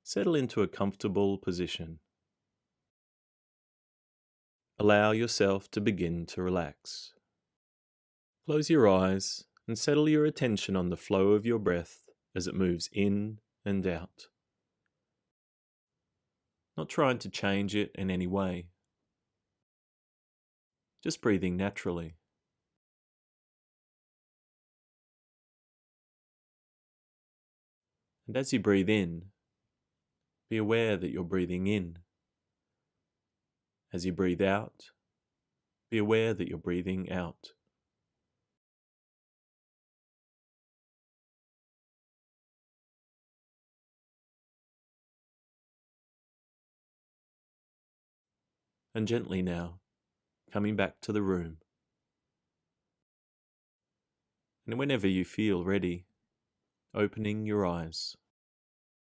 Settle into a comfortable position. Allow yourself to begin to relax. Close your eyes and settle your attention on the flow of your breath as it moves in and out. Not trying to change it in any way. Just breathing naturally. And as you breathe in, be aware that you're breathing in. As you breathe out, be aware that you're breathing out. And gently now, coming back to the room. And whenever you feel ready, opening your eyes.